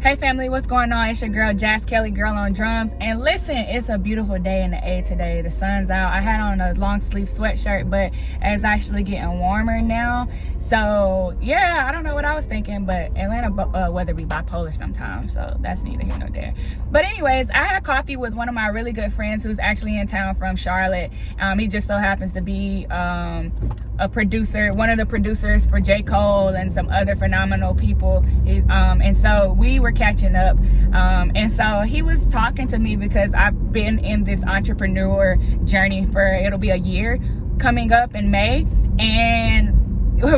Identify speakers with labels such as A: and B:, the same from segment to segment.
A: Hey family, what's going on? It's your girl Jazz Kelley, girl on drums. And listen, it's a beautiful day in the A today. The sun's out. I had on a long sleeve sweatshirt, but it's actually getting warmer now. So yeah, I don't know what I was thinking, but Atlanta weather be bipolar sometimes, so that's neither here nor there. But anyways, I had coffee with one of my really good friends who's actually in town from Charlotte. He just so happens to be a producer, one of the producers for J. Cole and some other phenomenal people. And so we were catching up. And so he was talking to me because I've been in this entrepreneur journey for, it'll be a year coming up in May. And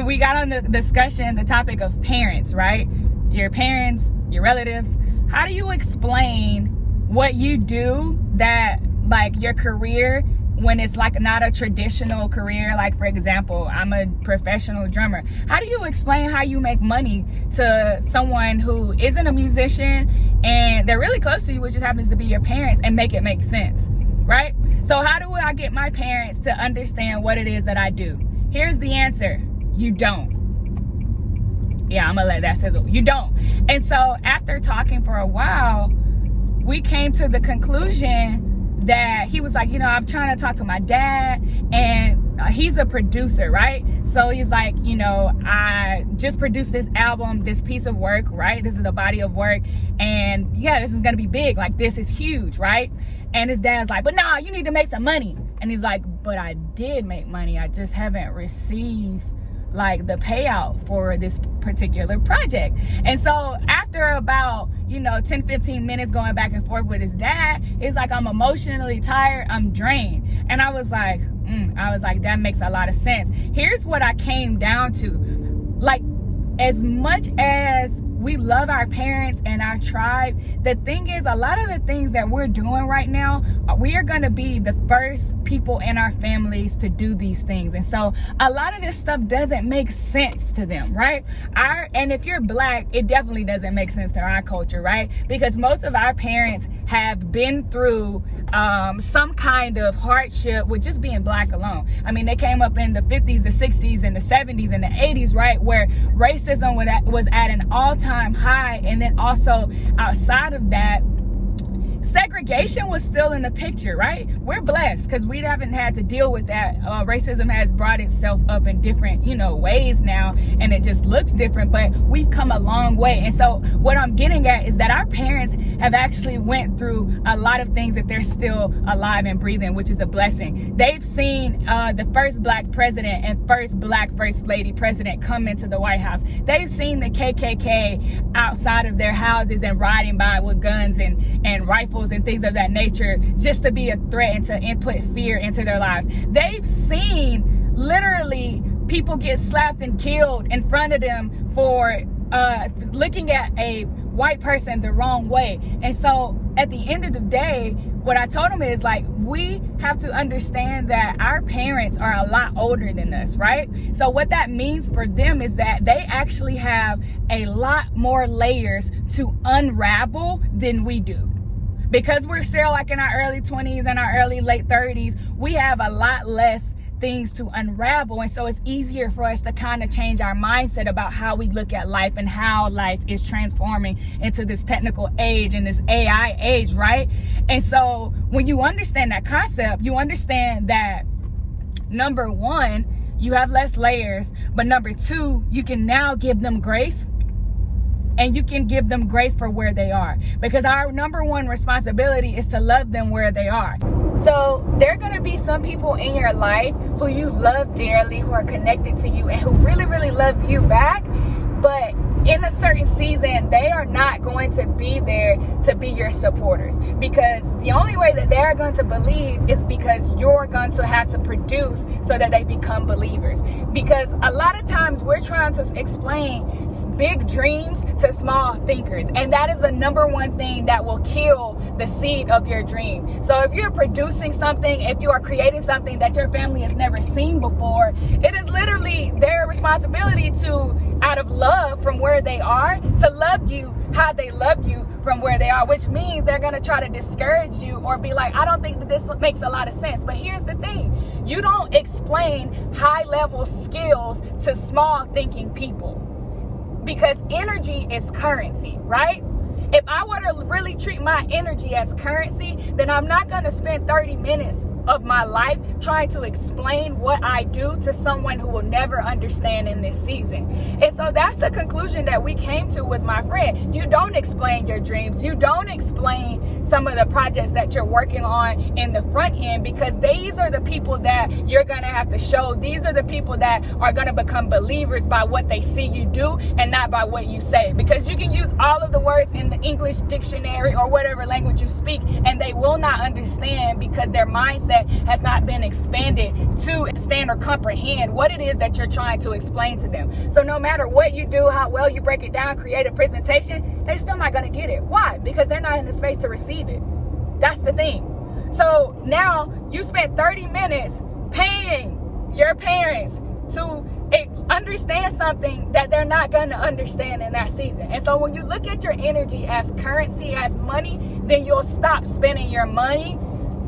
A: we got on the discussion, the topic of parents, right? Your parents, your relatives. How do you explain what you do that, like, your career, when it's like not a traditional career? Like, for example, I'm a professional drummer. How do you explain how you make money to someone who isn't a musician and they're really close to you, which just happens to be your parents, and make it make sense, right? So how do I get my parents to understand what it is that I do? Here's the answer: you don't. Yeah, I'm gonna let that sizzle. You don't. And so after talking for a while, we came to the conclusion that he was like, I'm trying to talk to my dad, and he's a producer, right? So he's like, I just produced this album, this piece of work, right? This is a body of work, and yeah, this is gonna be big. Like, this is huge, right? And his dad's like, but nah, you need to make some money. And he's like, but I did make money. I just haven't received like the payout for this particular project. And so after about 10-15 minutes going back and forth with his dad, it's like, I'm emotionally tired, I'm drained. And I was like, that makes a lot of sense. Here's what I came down to: like, as much as we love our parents and our tribe, the thing is, a lot of the things that we're doing right now, we are going to be the first people in our families to do these things. And so a lot of this stuff doesn't make sense to them, right? And if you're Black, it definitely doesn't make sense to our culture, right? Because most of our parents have been through some kind of hardship with just being Black alone. I mean, they came up in the 50s, the 60s, and the 70s, and the 80s, right? Where racism was at an all-time high. And then also outside of that, segregation was still in the picture, right? We're blessed because we haven't had to deal with that. Racism has brought itself up in different, ways now, and it just looks different, but we've come a long way. And so what I'm getting at is that our parents have actually went through a lot of things that they're still alive and breathing, which is a blessing. They've seen the first Black president and first Black first lady president come into the White House. They've seen the KKK outside of their houses and riding by with guns and rifles and things of that nature, just to be a threat and to input fear into their lives. They've seen literally people get slapped and killed in front of them for looking at a white person the wrong way. And so at the end of the day, what I told them is, like, we have to understand that our parents are a lot older than us, right? So what that means for them is that they actually have a lot more layers to unravel than we do. Because we're still like in our early 20s and our early late 30s, we have a lot less things to unravel. And so it's easier for us to kind of change our mindset about how we look at life and how life is transforming into this technical age and this AI age, right? And so when you understand that concept, you understand that, number one, you have less layers, but number two, you can now give them grace. And you can give them grace for where they are, because our number one responsibility is to love them where they are. So there are going to be some people in your life who you love dearly, who are connected to you, and who really, really love you back. But in a certain season, they are not going to be there to be your supporters, because the only way that they're going to believe is because you're going to have to produce so that they become believers. Because a lot of times we're trying to explain big dreams to small thinkers, and that is the number one thing that will kill the seed of your dream. So if you're producing something, if you are creating something that your family has never seen before, it is literally their responsibility to, out of love from where they are, to love you how they love you from where they are, which means they're going to try to discourage you or be like, I don't think that this makes a lot of sense. But here's the thing: you don't explain high level skills to small thinking people, because energy is currency, right? If I were to really treat my energy as currency, then I'm not going to spend 30 minutes of my life trying to explain what I do to someone who will never understand in this season. And so that's the conclusion that we came to with my friend. You don't explain your dreams. You don't explain some of the projects that you're working on in the front end, because these are the people that you're going to have to show. These are the people that are going to become believers by what they see you do and not by what you say. Because you can use all of the words in the English dictionary or whatever language you speak, and they will not understand because their mindset has not been expanded to understand or comprehend what it is that you're trying to explain to them. So no matter what you do, how well you break it down, create a presentation, they're still not going to get it. Why? Because they're not in the space to receive it. That's the thing. So now you spent 30 minutes paying your parents to understand something that they're not going to understand in that season. And so when you look at your energy as currency, as money, then you'll stop spending your money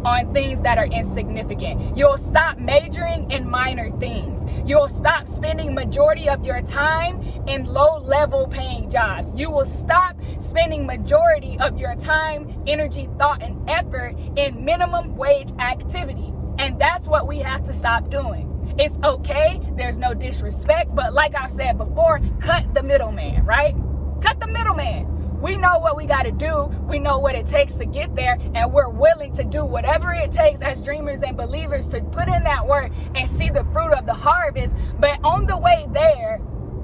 A: on things that are insignificant. You'll stop majoring in minor things. You'll stop spending majority of your time in low-level paying jobs. You will stop spending majority of your time, energy, thought, and effort in minimum wage activity. And that's what we have to stop doing. It's okay, there's no disrespect, but like I've said before, cut the middleman, right? Cut the middleman. We know what we got to do. We know what it takes to get there, and we're willing to do whatever it takes as dreamers and believers to put in that work and see the fruit of the harvest. But on the way there,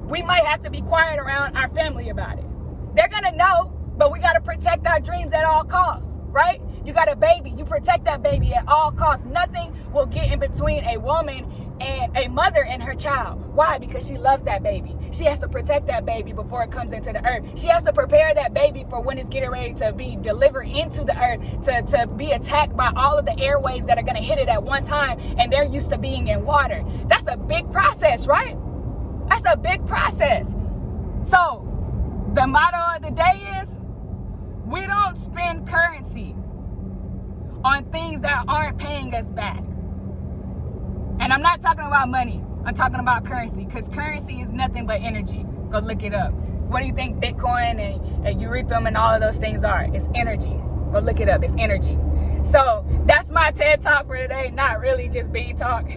A: we might have to be quiet around our family about it. They're going to know, but we got to protect our dreams at all costs, right? You got a baby, you protect that baby at all costs. Nothing will get in between a woman and a mother and her child. Why? Because she loves that baby. She has to protect that baby before it comes into the earth. She has to prepare that baby for when it's getting ready to be delivered into the earth, to be attacked by all of the airwaves that are going to hit it at one time, and they're used to being in water. That's a big process, right? That's a big process. So the motto of the day is, we don't spend currency on things that aren't paying us back. And I'm not talking about money. I'm talking about currency, because currency is nothing but energy. Go look it up. What do you think Bitcoin and Ethereum and all of those things are? It's energy. Go look it up. It's energy. So that's my TED Talk for today. Not really just bean talk.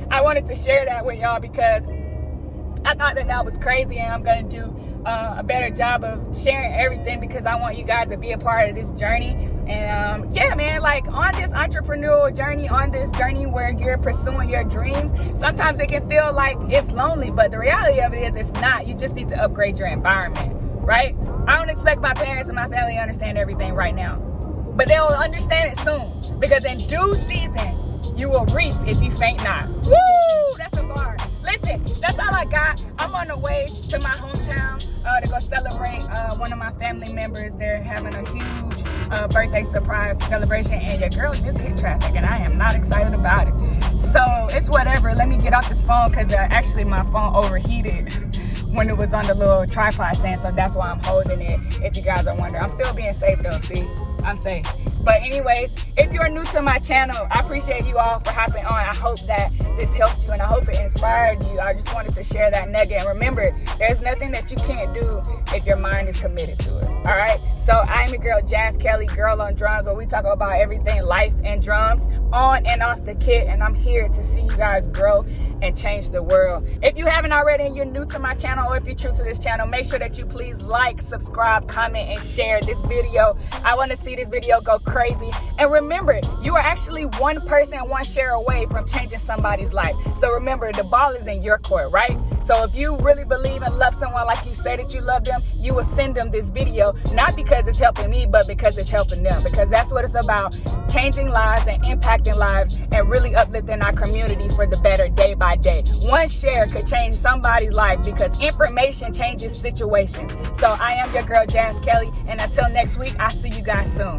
A: I wanted to share that with y'all because I thought that was crazy, and I'm going to do a better job of sharing everything because I want you guys to be a part of this journey. And yeah, man, like on this entrepreneurial journey, on this journey where you're pursuing your dreams, sometimes it can feel like it's lonely, but the reality of it is it's not. You just need to upgrade your environment, right? I don't expect my parents and my family to understand everything right now, but they'll understand it soon, because in due season you will reap if you faint not. Woo! That's a bar. Listen, that's all I got. I'm on the way to my hometown to go celebrate one of my family members. They're having a huge birthday surprise celebration, and your girl just hit traffic, and I am not excited about it. So it's whatever. Let me get off this phone, because actually my phone overheated when it was on the little tripod stand, so that's why I'm holding it, if you guys are wondering. I'm still being safe though, see? I'm safe. But anyways, if you're new to my channel, I appreciate you all for hopping on. I hope that this helped you, and I hope it inspired you. I just wanted to share that nugget. And remember, there's nothing that you can't do if your mind is committed to it. All right? So I'm your girl, Jazz Kelley, Girl on Drums, where we talk about everything life and drums, on and off the kit. And I'm here to see you guys grow and change the world. If you haven't already and you're new to my channel, or if you're true to this channel, make sure that you please like, subscribe, comment, and share this video. I want to see this video go crazy. And remember, you are actually one person, one share away from changing somebody's life. So remember, the ball is in your court, right? So if you really believe and love someone like you say that you love them, you will send them this video, not because it's helping me, but because it's helping them. Because that's what it's about, changing lives and impacting lives and really uplifting our community for the better day by day. One share could change somebody's life, because information changes situations. So I am your girl, Jazz Kelley, and until next week, I'll see you guys soon.